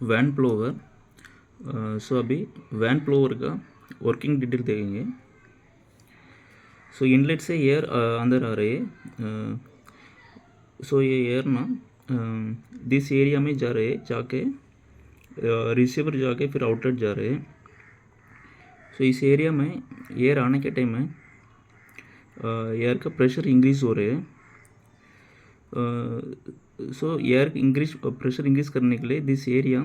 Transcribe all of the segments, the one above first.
Van blower. So अभी vane blower का working detail देखेंगे। सो इनलेट से एयर अंदर आ रहे हैं। सो ये एयर ना दिस एरिया में जा रहे हैं, जाके रिसीवर जाके फिर आउटलेट जा रहे हैं। सो इस एरिया में एयर आने के टाइम में एयर का प्रेशर इंक्रीज़ हो रहे हैं। सो एयर इंक्रीज प्रेशर इंक्रीज करने के लिए दिस एरिया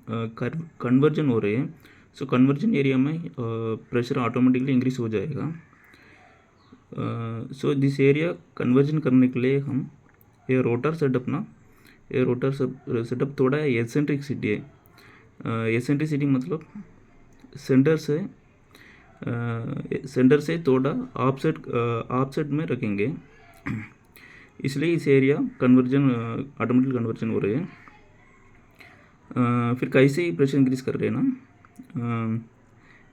कन्वर्जन हो रहे हैं। सो कन्वर्जन एरिया में प्रेशर ऑटोमेटिकली इंक्रीज हो जाएगा। सो दिस एरिया कन्वर्जन करने के लिए हम ये रोटर सेटअप ना, ये रोटर सेटअप थोड़ा एसेंट्रिसिटी है। एसेंट्रिसिटी मतलब सेंटर से थोड़ा ऑफसेट में रखेंगे, इसलिए इस एरिया कन्वर्जन ऑटोमेटिक कन्वर्जन हो रहे हैं। फिर कैसे ही प्रेशर इंक्रीज कर रहे हैं ना,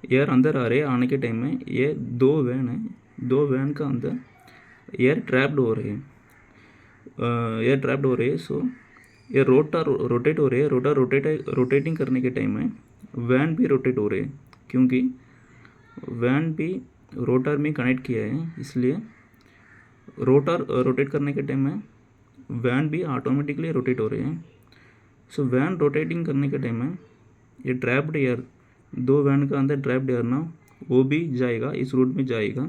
एयर अंदर आ रहे हैं। आने के टाइम में ये दो वैन है, दो वैन का अंदर एयर ट्रैप्ड हो रहे हैं, एयर ट्रैप्ड हो रहे हैं। सो ये रोटर रोटेट हो रहे हैं। रोटर रोटेटिंग करने के टाइम में वैन भी रोटेट हो रहे हैं, क्योंकि वैन भी रोटर में कनेक्ट किया है, इसलिए रोटर रोटेट करने के टाइम में वैन भी ऑटोमेटिकली रोटेट हो रहे हैं। सो वैन रोटेटिंग करने के टाइम में ये ट्रैप्ड एयर, दो वैन का अंदर ट्रैप्ड एयर ना, वो भी जाएगा, इस रूट में जाएगा।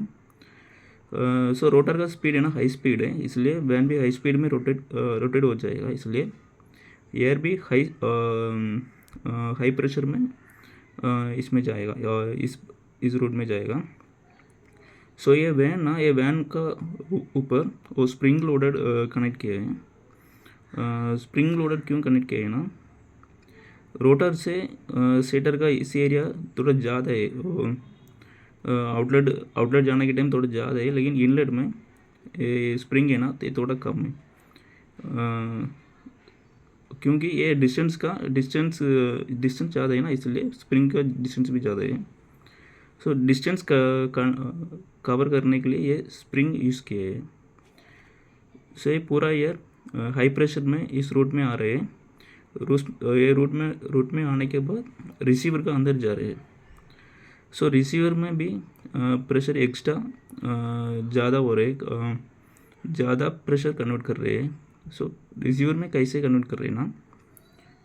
सो रोटर का स्पीड है ना, हाई स्पीड है, इसलिए वैन भी हाई स्पीड में रोटेट हो जाएगा, इसलिए एयर भी हाई प्रेशर में इसमें जाएगा, इस रूट में जाएगा। सो ये वैन ना, ये वैन का ऊपर वो स्प्रिंग लोडेड कनेक्ट किया है। स्प्रिंग लोडेड क्यों कनेक्ट किया है ना, रोटर से सेटर का इस एरिया थोड़ा ज़्यादा है, आउटलेट जाने के टाइम थोड़ा ज़्यादा है, लेकिन इनलेट में ये स्प्रिंग है ना, तो थोड़ा कम है। क्योंकि ये डिस्टेंस ज़्यादा है ना, इसलिए स्प्रिंग का डिस्टेंस भी ज़्यादा है। सो डिस्टेंस कवर करने के लिए ये स्प्रिंग यूज़ किए है। सो ये पूरा एयर हाई प्रेशर में इस रूट में आ रहे हैं। ये रूट में आने के बाद रिसीवर का अंदर जा रहे हैं। सो रिसीवर में भी प्रेशर एक्स्ट्रा ज़्यादा हो रहे हैं, ज़्यादा प्रेशर कन्वर्ट कर रहे हैं। सो रिसीवर में कैसे कन्वर्ट कर रहे हैं ना,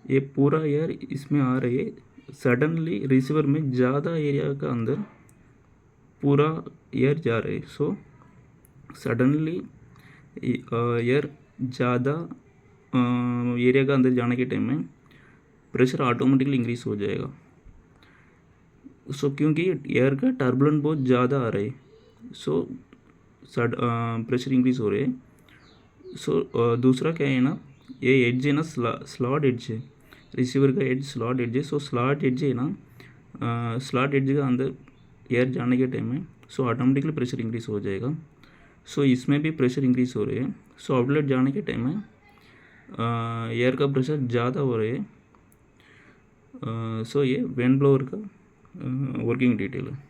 ये पूरा एयर इसमें आ रही है, सडनली रिसीवर में ज़्यादा एरिया का अंदर पूरा एयर जा रहे है। सो सडनली एयर ज़्यादा एरिया का अंदर जाने के टाइम में प्रेशर ऑटोमेटिकली इंक्रीज हो जाएगा। सो क्योंकि एयर का टर्बुलेंट बहुत ज़्यादा आ रहा है, सो प्रेशर इंक्रीज हो रहे हैं। सो दूसरा क्या है ना, ये एड्ज है ना, स्लॉट एड्ज है, रिसीवर का एड्ज स्लॉट एड्ज है। सो स्लॉट एड्ज है ना, स्लॉट एड्ज का अंदर एयर जाने के टाइम में सो ऑटोमेटिकली प्रेशर इंक्रीज हो जाएगा। सो इसमें भी प्रेशर इंक्रीज हो रहे हैं। सो आउटलेट जाने के टाइम में एयर का प्रेशर ज़्यादा हो रहे हैं। सो ये वैन ब्लोअर का वर्किंग डिटेल है।